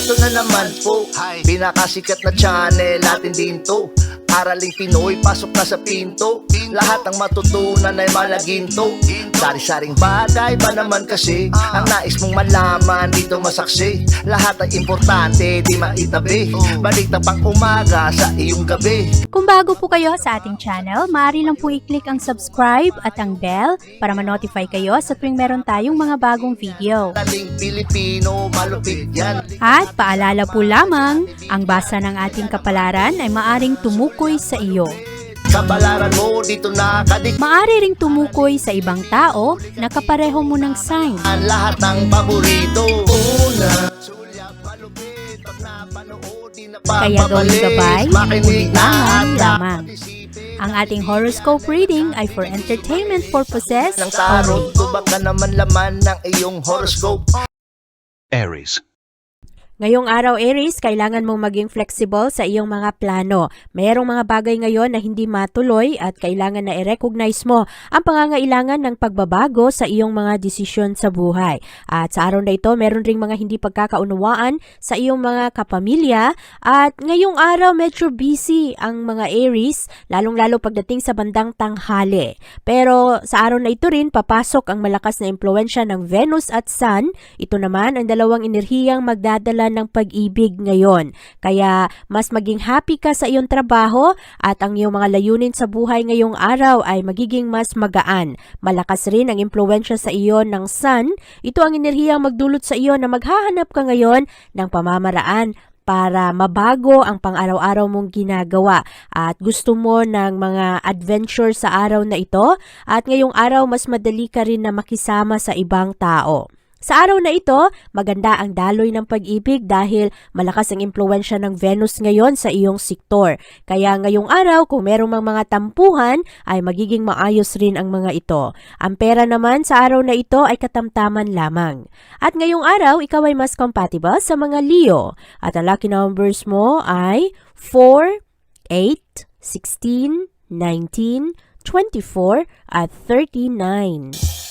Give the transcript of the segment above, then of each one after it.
Eto na naman po, pinakasikat na channel natin din to. Araling Pinoy, pasok na sa pinto. Lahat ng matutunan ay malaginto. Sari-saring bagay ba naman kasi ang nais mong malaman dito masaksi. Lahat ay importante, di maitabi. Balik na pang umaga sa iyong gabi. Kung bago po kayo sa ating channel, maaari lang po i-click ang subscribe at ang bell para ma-notify kayo sa tuwing meron tayong mga bagong video. Dating Pilipino, malupit yan. At paalala po lamang, ang basa ng ating kapalaran ay maaring tumukoy sa iyo. Kapalaran mo dito nakadik. Maaari ring tumukoy sa ibang tao na kapareho mo ng sign. Ang lahat ng paborito. Una, sulyap, malupit. Pag napanood, di na Kaya gawing gabay, makinig na ulilangan at lamang. Ang ating horoscope reading ay for entertainment purposes ng tarot. only. Tubak ka naman laman ng iyong horoscope. Aries. Ngayong araw, Aries, kailangan mong maging flexible sa iyong mga plano. Mayroong mga bagay ngayon na hindi matuloy at kailangan na i-recognize mo ang pangangailangan ng pagbabago sa iyong mga desisyon sa buhay. At sa araw na ito, meron ring mga hindi pagkakaunawaan sa iyong mga kapamilya. At ngayong araw, medyo busy ang mga Aries, lalong-lalo pagdating sa bandang tanghali. Pero sa araw na ito rin, papasok ang malakas na impluensya ng Venus at Sun. Ito naman ang dalawang enerhiyang magdadala ng pag-ibig ngayon. Kaya mas maging happy ka sa iyong trabaho at ang iyong mga layunin sa buhay ngayong araw ay magiging mas magaan. Malakas rin ang impluensya sa iyo ng Sun. Ito ang enerhiyang magdulot sa iyo na maghahanap ka ngayon ng pamamaraan para mabago ang pang-araw-araw mong ginagawa at gusto mo ng mga adventure sa araw na ito at ngayong araw mas madali ka rin na makisama sa ibang tao. Sa araw na ito, maganda ang daloy ng pag-ibig dahil malakas ang impluensya ng Venus ngayon sa iyong sektor. Kaya ngayong araw, kung merong mga tampuhan, ay magiging maayos rin ang mga ito. Ang pera naman sa araw na ito ay katamtaman lamang. At ngayong araw, ikaw ay mas compatible sa mga Leo. At ang lucky numbers mo ay 4, 8, 16, 19, 24, at 39.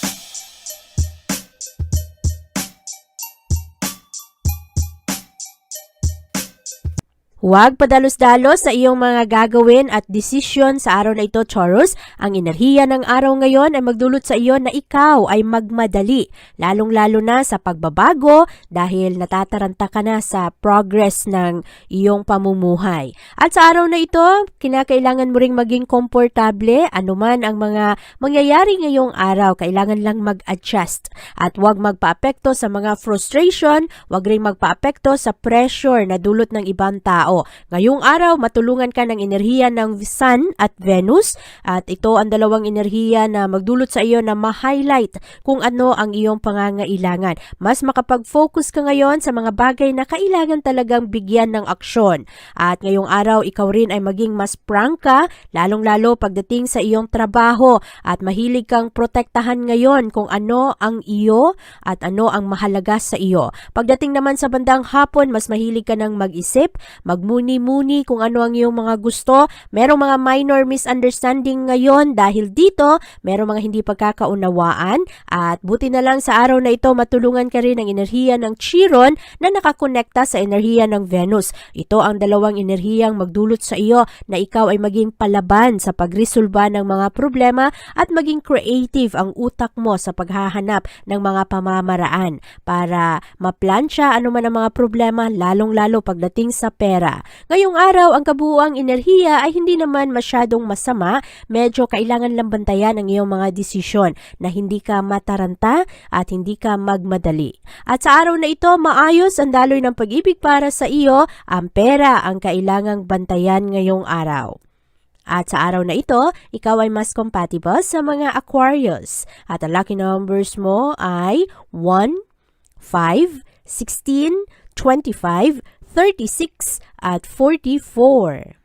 Huwag padalos-dalos sa iyong mga gagawin at desisyon sa araw na ito, Taurus. Ang enerhiya ng araw ngayon ay magdulot sa iyo na ikaw ay magmadali, lalong-lalo na sa pagbabago dahil natataranta ka na sa progress ng iyong pamumuhay. At sa araw na ito, kinakailangan mo ring maging komportable anuman ang mga mangyayari ngayong araw. Kailangan lang mag-adjust at huwag magpaapekto sa mga frustration, huwag ring magpaapekto sa pressure na dulot ng ibang tao. Ngayong araw, matulungan ka ng enerhiya ng Sun at Venus at ito ang dalawang enerhiya na magdulot sa iyo na ma-highlight kung ano ang iyong pangangailangan. Mas makapag-focus ka ngayon sa mga bagay na kailangan talagang bigyan ng aksyon. At ngayong araw, ikaw rin ay maging mas prangka, lalong-lalo pagdating sa iyong trabaho at mahilig kang protektahan ngayon kung ano ang iyo at ano ang mahalaga sa iyo. Pagdating naman sa bandang hapon, mas mahilig ka ng mag-isip, magmuni-muni kung ano ang iyong mga gusto. Merong mga minor misunderstanding ngayon dahil dito, merong mga hindi pagkakaunawaan at buti na lang sa araw na ito matulungan ka rin ng enerhiya ng Chiron na nakakonekta sa enerhiya ng Venus. Ito ang dalawang enerhiyang magdulot sa iyo na ikaw ay maging palaban sa pagresolba ng mga problema at maging creative ang utak mo sa paghahanap ng mga pamamaraan para maplansya anuman ang mga problema, lalong-lalo pagdating sa pera. Ngayong araw, ang kabuuang enerhiya ay hindi naman masyadong masama. Medyo kailangan lang bantayan ang iyong mga desisyon na hindi ka mataranta at hindi ka magmadali. At sa araw na ito, maayos ang daloy ng pag-ibig para sa iyo. Ang pera ang kailangang bantayan ngayong araw. At sa araw na ito, ikaw ay mas compatible sa mga Aquarius. At ang lucky numbers mo ay 1, 5, 16, 25, 36 at 44.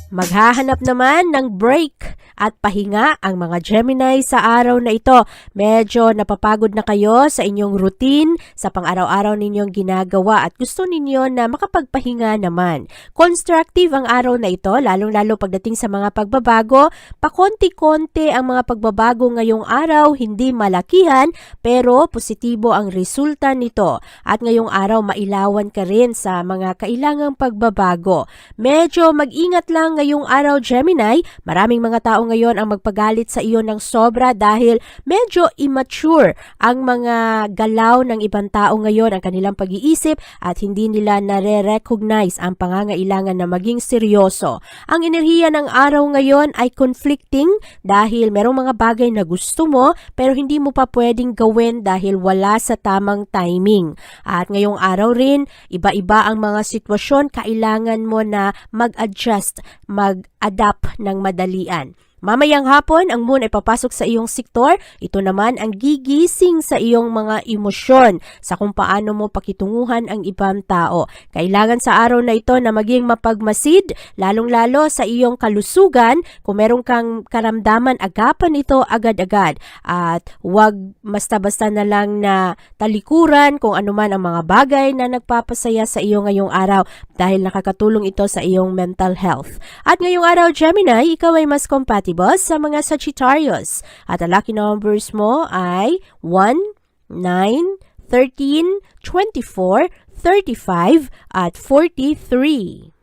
Maghahanap naman ng break at pahinga ang mga Gemini sa araw na ito. Medyo napapagod na kayo sa inyong routine, sa pang-araw-araw ninyong ginagawa at gusto ninyo na makapagpahinga naman. Constructive ang araw na ito, lalong-lalo pagdating sa mga pagbabago. Pakonti-konti ang mga pagbabago ngayong araw, hindi malakihan pero positibo ang resulta nito. At ngayong araw mailawan ka rin sa mga kailangang pagbabago. Medyo mag-ingat lang ngayong araw Gemini, maraming mga tao ngayon ang magpagalit sa iyo ng sobra dahil medyo immature ang mga galaw ng ibang tao ngayon, ang kanilang pag-iisip at hindi nila nare-recognize ang pangangailangan na maging seryoso. Ang enerhiya ng araw ngayon ay conflicting dahil merong mga bagay na gusto mo pero hindi mo pa pwedeng gawin dahil wala sa tamang timing. At ngayong araw rin, iba-iba ang mga sitwasyon, kailangan mo na mag-adjust, mag-adapt ng madalian. Mamayang hapon, ang moon ay papasok sa iyong sektor. Ito naman ang gigising sa iyong mga emosyon sa kung paano mo pakitunguhan ang ibang tao. Kailangan sa araw na ito na maging mapagmasid, lalong-lalo sa iyong kalusugan. Kung meron kang karamdaman, agapan ito agad-agad. At huwag basta-basta na lang na talikuran kung ano man ang mga bagay na nagpapasaya sa iyo ngayong araw dahil nakakatulong ito sa iyong mental health. At ngayong araw, Gemini, ikaw ay mas compatible sa mga Sagittarius. At ang lucky numbers mo ay 1, 9, 13, 24, 35, at 43.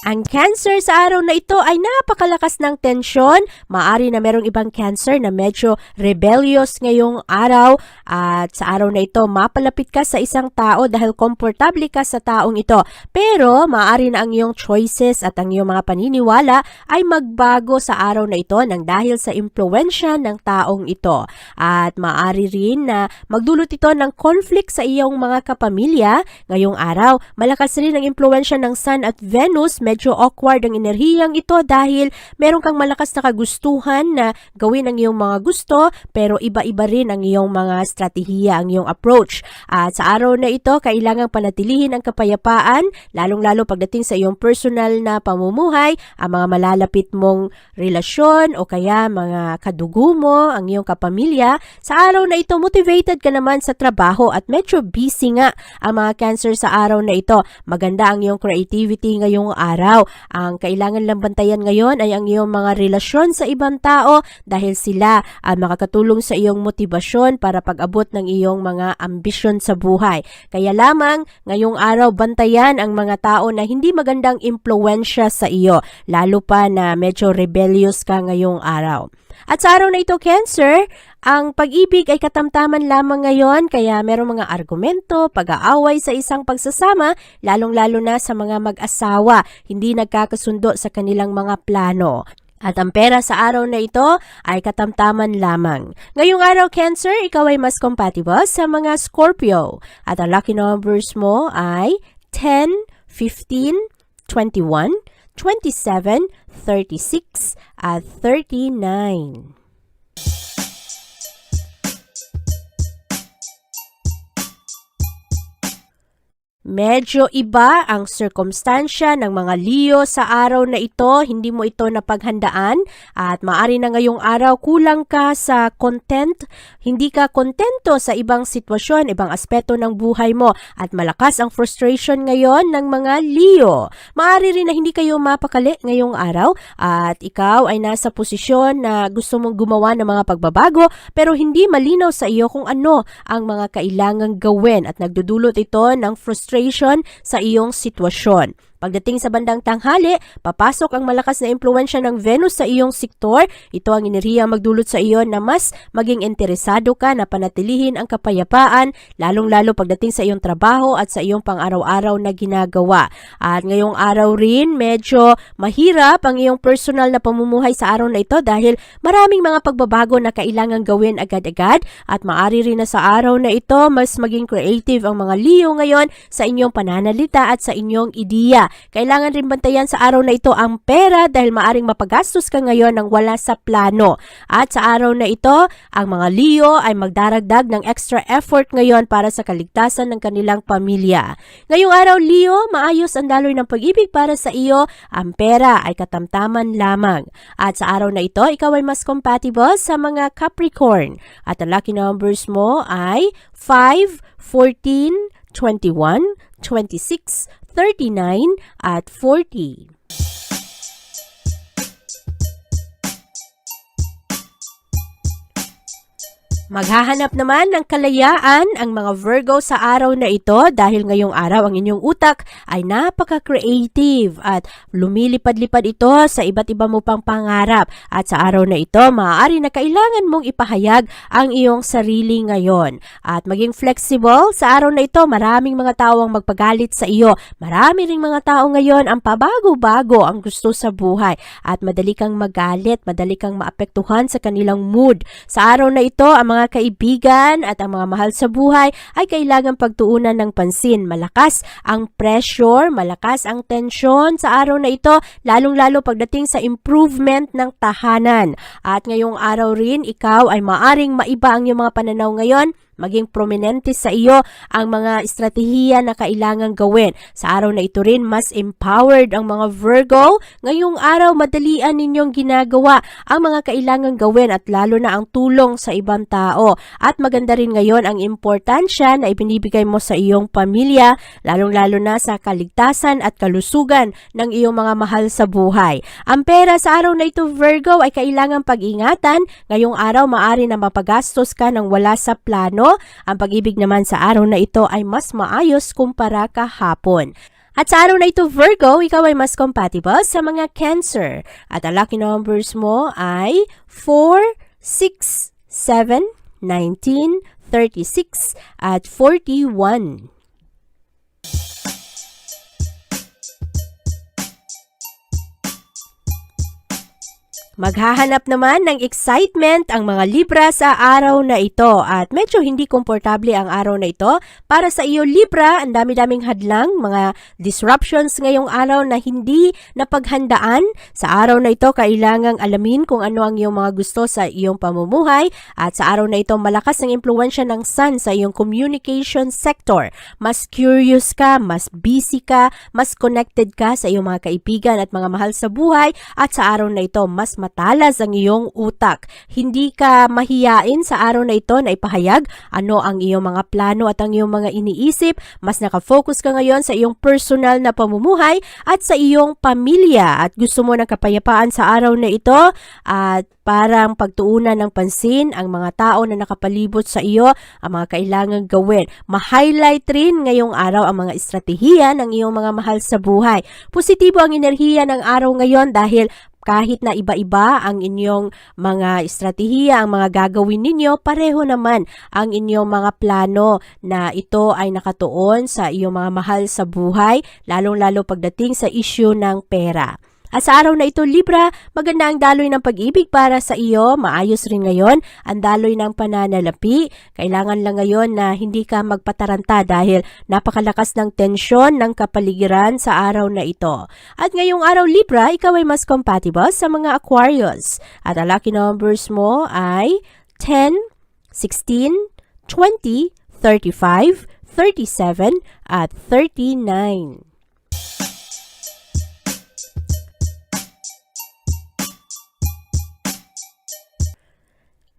Ang Cancer sa araw na ito ay napakalakas ng tensyon. Maari na merong ibang Cancer na medyo rebellious ngayong araw at sa araw na ito mapalapit ka sa isang tao dahil komportable ka sa taong ito. Pero maari na ang iyong choices at ang iyong mga paniniwala ay magbago sa araw na ito nang dahil sa impluwensya ng taong ito. At maari rin na magdulot ito ng conflict sa iyong mga kapamilya. Ngayong araw, malakas rin ang impluwensya ng Sun at Venus. Medyo awkward ang enerhiyang ito dahil meron kang malakas na kagustuhan na gawin ang iyong mga gusto pero iba-iba rin ang iyong mga strategiya, ang iyong approach. At sa araw na ito, kailangang panatilihin ang kapayapaan, lalong-lalo pagdating sa iyong personal na pamumuhay, ang mga malalapit mong relasyon o kaya mga kadugo mo, ang iyong kapamilya. Sa araw na ito, motivated ka naman sa trabaho at medyo busy nga ang mga Cancer sa araw na ito. Maganda ang iyong creativity ngayong araw. Ang kailangan lang bantayan ngayon ay ang iyong mga relasyon sa ibang tao dahil sila ang makakatulong sa iyong motibasyon para pag-abot ng iyong mga ambisyon sa buhay. Kaya lamang ngayong araw bantayan ang mga tao na hindi magandang impluwensya sa iyo, lalo pa na medyo rebellious ka ngayong araw. At sa araw na ito, Cancer, ang pag-ibig ay katamtaman lamang ngayon kaya merong mga argumento, pag-aaway sa isang pagsasama, lalong-lalo na sa mga mag-asawa, hindi nagkakasundo sa kanilang mga plano. At ang pera sa araw na ito ay katamtaman lamang. Ngayong araw, Cancer, ikaw ay mas compatible sa mga Scorpio. At ang lucky numbers mo ay 10, 15, 21, 27, 36, at 39. Medyo iba ang sirkumstansya ng mga Leo sa araw na ito, hindi mo ito napaghandaan at maari na ngayong araw kulang ka sa content, hindi ka kontento sa ibang sitwasyon, ibang aspeto ng buhay mo at malakas ang frustration ngayon ng mga Leo. Maari rin na hindi kayo mapakali ngayong araw at ikaw ay nasa posisyon na gusto mong gumawa ng mga pagbabago pero hindi malinaw sa iyo kung ano ang mga kailangang gawin at nagdudulot ito ng frustration sa iyong sitwasyon. Pagdating sa bandang tanghali, papasok ang malakas na impluwensya ng Venus sa iyong sektor. Ito ang enerhiya magdulot sa iyo na mas maging interesado ka na panatilihin ang kapayapaan, lalong-lalo pagdating sa iyong trabaho at sa iyong pang-araw-araw na ginagawa. At ngayong araw rin, medyo mahirap ang iyong personal na pamumuhay sa araw na ito dahil maraming mga pagbabago na kailangan gawin agad-agad at maari rin na sa araw na ito mas maging creative ang mga Leo ngayon sa inyong pananalita at sa inyong ideya. pamilya. Kailangan rin bantayan sa araw na ito ang pera dahil maaring mapagastos ka ngayon ng wala sa plano. At sa araw na ito, ang mga Leo ay magdaragdag ng extra effort ngayon para sa kaligtasan ng kanilang pamilya. Ngayong araw, Leo, maayos ang daloy ng pag-ibig para sa iyo. Ang pera ay katamtaman lamang. At sa araw na ito, ikaw ay mas compatible sa mga Capricorn. At ang lucky numbers mo ay 5, 14, 21, 26, 39, at 40. Maghahanap naman ng kalayaan ang mga Virgo sa araw na ito dahil ngayong araw ang inyong utak ay napaka-creative at lumilipad-lipad ito sa iba't iba mo pang pangarap. At sa araw na ito, maaari na kailangan mong ipahayag ang iyong sarili ngayon. At maging flexible, sa araw na ito, maraming mga tao ang magpagalit sa iyo. Marami ring mga tao ngayon ang pabago-bago ang gusto sa buhay at madali kang magalit, madali kang maapektuhan sa kanilang mood. Sa araw na ito, ang mga kaibigan at ang mga mahal sa buhay ay kailangang pagtuunan ng pansin. Malakas ang pressure, malakas ang tensyon sa araw na ito, lalong-lalo pagdating sa improvement ng tahanan. At ngayong araw rin, ikaw ay maaring maiba ang iyong mga pananaw ngayon. Maging prominente sa iyo ang mga estratehiya na kailangang gawin. Sa araw na ito rin, mas empowered ang mga Virgo. Ngayong araw, madalian ninyong ginagawa ang mga kailangang gawin at lalo na ang tulong sa ibang tao. At maganda rin ngayon ang importansya na ibinibigay mo sa iyong pamilya, lalong-lalo na sa kaligtasan at kalusugan ng iyong mga mahal sa buhay. Ang pera sa araw na ito, Virgo, ay kailangang pag-ingatan. Ngayong araw, maaari na mapagastos ka ng wala sa plano. Ang pag-ibig naman sa araw na ito ay mas maayos kumpara kahapon. At sa araw na ito, Virgo, ikaw ay mas compatible sa mga Cancer. At ang lucky numbers mo ay 4, 6, 7, 19, 36, at 41. Maghahanap naman ng excitement ang mga Libra sa araw na ito at medyo hindi komportable ang araw na ito. Para sa iyo, Libra, ang dami-daming hadlang, mga disruptions ngayong araw na hindi napaghandaan. Sa araw na ito, kailangang alamin kung ano ang iyong mga gusto sa iyong pamumuhay at sa araw na ito, malakas ang impluwensya ng Sun sa iyong communication sector. Mas curious ka, mas busy ka, mas connected ka sa iyong mga kaibigan at mga mahal sa buhay at sa araw na ito, mas matalas ang iyong utak. Hindi ka mahiyain sa araw na ito na ipahayag ano ang iyong mga plano at ang iyong mga iniisip. Mas nakafocus ka ngayon sa iyong personal na pamumuhay at sa iyong pamilya at gusto mo ng kapayapaan sa araw na ito at parang pagtuunan ng pansin ang mga tao na nakapalibot sa iyo, ang mga kailangang gawin. Ma-highlight rin ngayong araw ang mga estratehiya ng iyong mga mahal sa buhay. Positibo ang enerhiya ng araw ngayon dahil kahit na iba-iba ang inyong mga estratehiya, ang mga gagawin ninyo, pareho naman ang inyong mga plano na ito ay nakatuon sa iyong mga mahal sa buhay, lalong-lalo pagdating sa issue ng pera. At sa araw na ito, Libra, maganda ang daloy ng pag-ibig para sa iyo. Maayos rin ngayon ang daloy ng pananalapi. Kailangan lang ngayon na hindi ka magpataranta dahil napakalakas ng tensyon ng kapaligiran sa araw na ito. At ngayong araw, Libra, ikaw ay mas compatible sa mga Aquarius. At ang lucky numbers mo ay 10, 16, 20, 35, 37, at 39.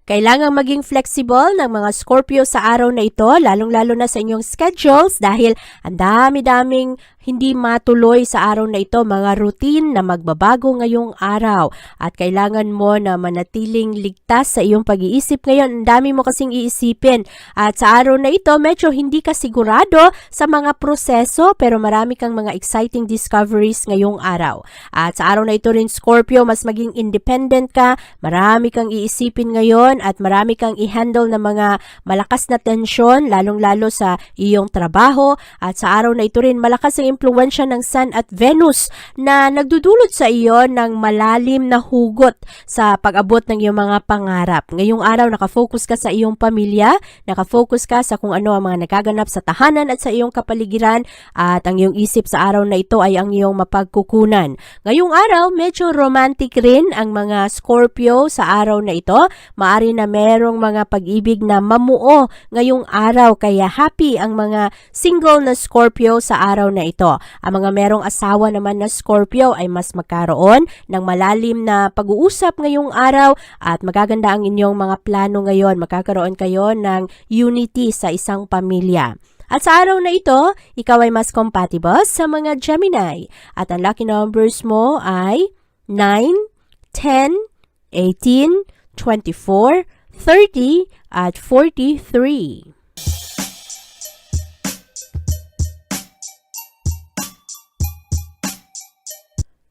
Kailangang maging flexible ng mga Scorpio sa araw na ito, lalong-lalo na sa inyong schedules dahil ang dami-daming hindi matuloy sa araw na ito, mga routine na magbabago ngayong araw. At kailangan mo na manatiling ligtas sa iyong pag-iisip ngayon. Ang dami mo kasing iisipin. At sa araw na ito, medyo hindi ka sigurado sa mga proseso pero marami kang mga exciting discoveries ngayong araw. At sa araw na ito rin, Scorpio, mas maging independent ka, marami kang iisipin ngayon at marami kang i-handle na mga malakas na tensyon, lalong-lalo sa iyong trabaho. At sa araw na ito rin, malakas ang impluwensya ng Sun at Venus na nagdudulot sa iyo ng malalim na hugot sa pag-abot ng iyong mga pangarap. Ngayong araw, nakafocus ka sa iyong pamilya, nakafocus ka sa kung ano ang mga nagaganap sa tahanan at sa iyong kapaligiran, at ang iyong isip sa araw na ito ay ang iyong mapagkukunan. Ngayong araw, medyo romantic rin ang mga Scorpio sa araw na ito. Maari na merong mga pag-ibig na mamuo ngayong araw, kaya happy ang mga single na Scorpio sa araw na ito. Ang mga merong asawa naman na Scorpio ay mas magkaroon ng malalim na pag-uusap ngayong araw at magaganda ang inyong mga plano ngayon. Magkakaroon kayo ng unity sa isang pamilya. At sa araw na ito, ikaw ay mas compatible sa mga Gemini. At ang lucky numbers mo ay 9, 10, 18, 24, 30, at 43.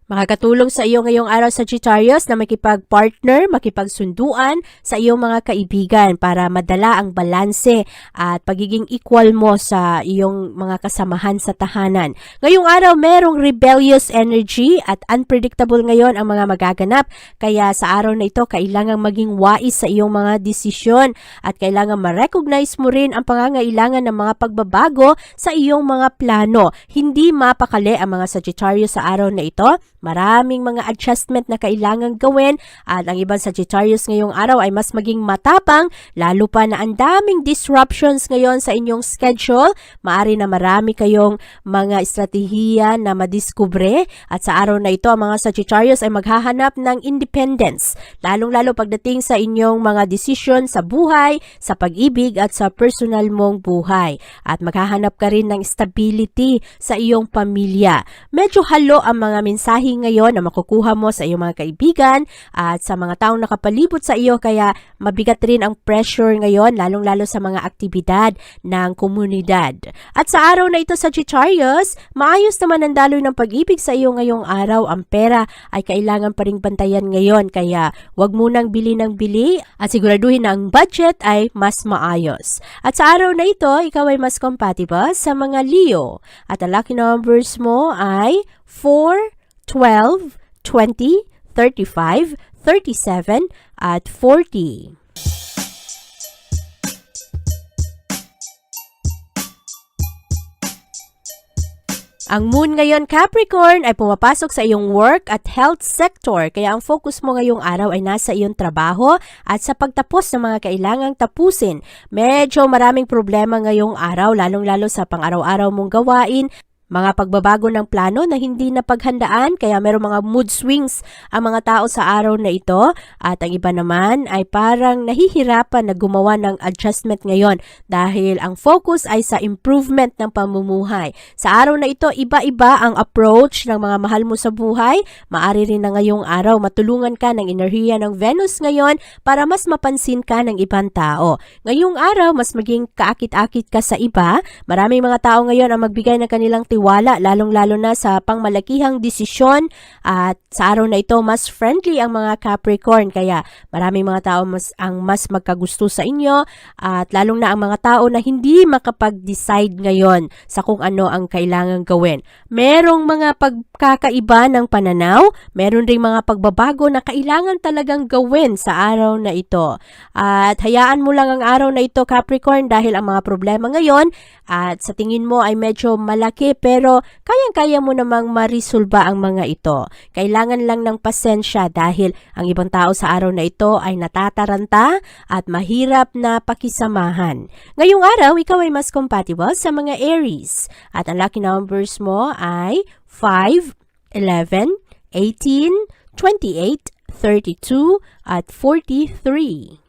Makakatulong sa iyo ngayong araw, Sagittarius, na makipag-partner, makipagsunduan sa iyong mga kaibigan para madala ang balanse at pagiging equal mo sa iyong mga kasamahan sa tahanan. Ngayong araw, merong rebellious energy at unpredictable ngayon ang mga magaganap. Kaya sa araw na ito, kailangang maging wais sa iyong mga desisyon at kailangan ma-recognize mo rin ang pangangailangan ng mga pagbabago sa iyong mga plano. Hindi mapakali ang mga Sagittarius sa araw na ito. Maraming mga adjustment na kailangang gawin at ang ibang Sagittarius ngayong araw ay mas maging matapang, lalo pa na ang daming disruptions ngayon sa inyong schedule. Maari na marami kayong mga estratehiya na madiskubre at sa araw na ito ang mga Sagittarius ay maghahanap ng independence, lalong-lalo pagdating sa inyong mga desisyon sa buhay, sa pag-ibig at sa personal mong buhay. At maghahanap ka rin ng stability sa iyong pamilya. Medyo halo ang mga mensahe ngayon na makukuha mo sa iyong mga kaibigan at sa mga taong nakapalibot sa iyo, kaya mabigat rin ang pressure ngayon, lalong-lalo sa mga aktibidad ng komunidad. At sa araw na ito, Sagittarius, maayos naman ang daloy ng pag-ibig sa iyo ngayong araw. Ang pera ay kailangan pa ring bantayan ngayon, kaya wag munang bili ng bili at siguraduhin na ang budget ay mas maayos. At sa araw na ito, ikaw ay mas compatible sa mga Leo at ang lucky numbers mo ay 4, 12, 20, 35, 37, at 40. Ang moon ngayon, Capricorn, ay pumapasok sa iyong work at health sector. Kaya ang focus mo ngayong araw ay nasa iyong trabaho at sa pagtapos ng mga kailangang tapusin. Medyo maraming problema ngayong araw, lalong-lalo sa pang-araw-araw mong gawain. Mga pagbabago ng plano na hindi napaghandaan, kaya merong mga mood swings ang mga tao sa araw na ito at ang iba naman ay parang nahihirapan na gumawa ng adjustment ngayon dahil ang focus ay sa improvement ng pamumuhay. Sa araw na ito, iba-iba ang approach ng mga mahal mo sa buhay. Maari rin na ngayong araw matulungan ka ng enerhiya ng Venus ngayon para mas mapansin ka ng ibang tao. Ngayong araw, mas maging kaakit-akit ka sa iba. Maraming mga tao ngayon ang magbigay ng kanilang tiwala, lalong-lalo na sa pangmalakihang desisyon, at sa araw na ito mas friendly ang mga Capricorn, kaya maraming mga tao ang mas magkagusto sa inyo at lalong na ang mga tao na hindi makapag-decide ngayon sa kung ano ang kailangang gawin. Merong mga pagkakaiba ng pananaw, meron ring mga pagbabago na kailangan talagang gawin sa araw na ito. At hayaan mo lang ang araw na ito, Capricorn, dahil ang mga problema ngayon at sa tingin mo ay medyo malaki, pero kayang-kaya mo namang marisolba ang mga ito. Kailangan lang ng pasensya dahil ang ibang tao sa araw na ito ay natataranta at mahirap na pakisamahan. Ngayong araw, ikaw ay mas compatible sa mga Aries. At ang lucky numbers mo ay 5, 11, 18, 28, 32, at 43.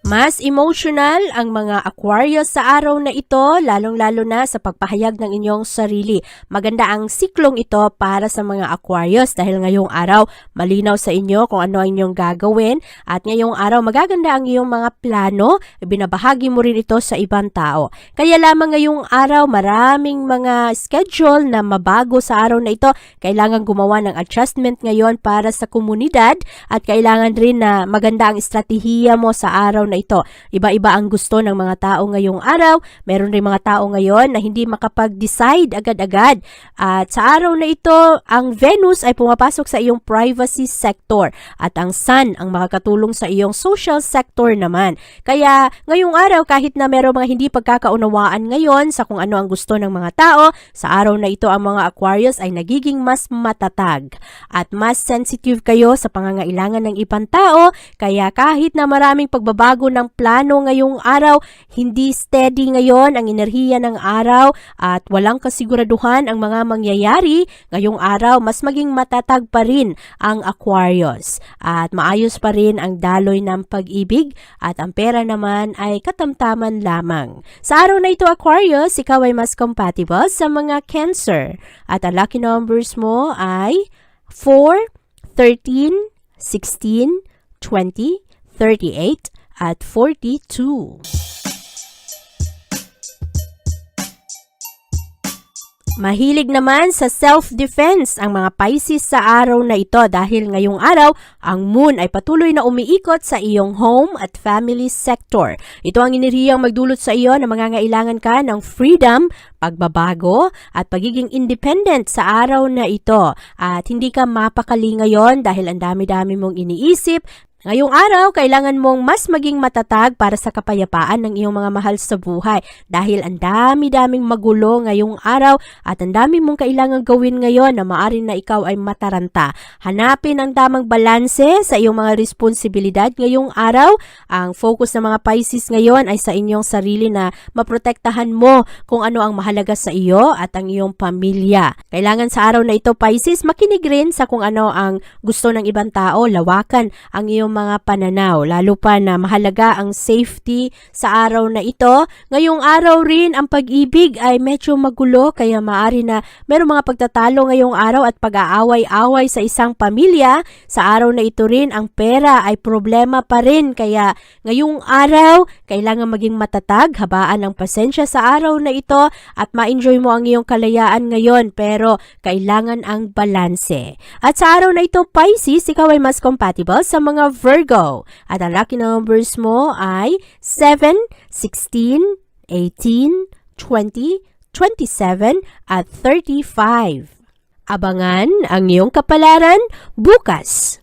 Mas emotional ang mga Aquarius sa araw na ito, lalong-lalo na sa pagpahayag ng inyong sarili. Maganda ang siklong ito para sa mga Aquarius dahil ngayong araw malinaw sa inyo kung ano ang inyong gagawin at ngayong araw magaganda ang iyong mga plano, binabahagi mo rin ito sa ibang tao. Kaya lamang ngayong araw maraming mga schedule na mabago sa araw na ito. Kailangan gumawa ng adjustment ngayon para sa komunidad at kailangan rin na maganda ang estratehiya mo sa araw na ito. Iba-iba ang gusto ng mga tao ngayong araw. Meron rin mga tao ngayon na hindi makapag-decide agad-agad. At sa araw na ito, ang Venus ay pumapasok sa iyong privacy sector at ang Sun ang makakatulong sa iyong social sector naman. Kaya ngayong araw, kahit na meron mga hindi pagkakaunawaan ngayon sa kung ano ang gusto ng mga tao, sa araw na ito ang mga Aquarius ay nagiging mas matatag at mas sensitive kayo sa pangangailangan ng ibang tao. Kaya kahit na maraming pagbabago ng plano ngayong araw, hindi steady ngayon ang enerhiya ng araw at walang kasiguraduhan ang mga mangyayari ngayong araw, mas maging matatag pa rin ang Aquarius at maayos pa rin ang daloy ng pag-ibig at ang pera naman ay katamtaman lamang. Sa araw na ito, Aquarius, ikaw ay mas compatible sa mga Cancer at ang lucky numbers mo ay 4, 13, 16, 20, 38, at 42. Mahilig naman sa self-defense ang mga Pisces sa araw na ito dahil ngayong araw, ang moon ay patuloy na umiikot sa iyong home at family sector. Ito ang enerhiyang magdulot sa iyo na mangangailangan ka ng freedom, pagbabago at pagiging independent sa araw na ito. At hindi ka mapakali ngayon dahil ang dami-dami mong iniisip. Ngayong araw, kailangan mong mas maging matatag para sa kapayapaan ng iyong mga mahal sa buhay dahil ang dami-daming magulo ngayong araw at ang dami mong kailangan gawin ngayon na maaari na ikaw ay mataranta. Hanapin ang tamang balanse sa iyong mga responsibilidad ngayong araw. Ang focus ng mga Pisces ngayon ay sa inyong sarili na maprotektahan mo kung ano ang mahalaga sa iyo at ang iyong pamilya. Kailangan sa araw na ito, Pisces, makinig rin sa kung ano ang gusto ng ibang tao, lawakan ang iyong mga pananaw, lalo pa na mahalaga ang safety sa araw na ito. Ngayong araw rin, ang pag-ibig ay medyo magulo kaya maaari na merong mga pagtatalo ngayong araw at pag-aaway-away sa isang pamilya. Sa araw na ito rin, ang pera ay problema pa rin kaya ngayong araw, kailangan maging matatag, habaan ang pasensya sa araw na ito at ma-enjoy mo ang iyong kalayaan ngayon pero kailangan ang balanse. At sa araw na ito, Pisces, ikaw ay mas compatible sa mga Virgo. At ang lucky numbers mo ay 7, 16, 18, 20, 27, at 35. Abangan ang iyong kapalaran bukas.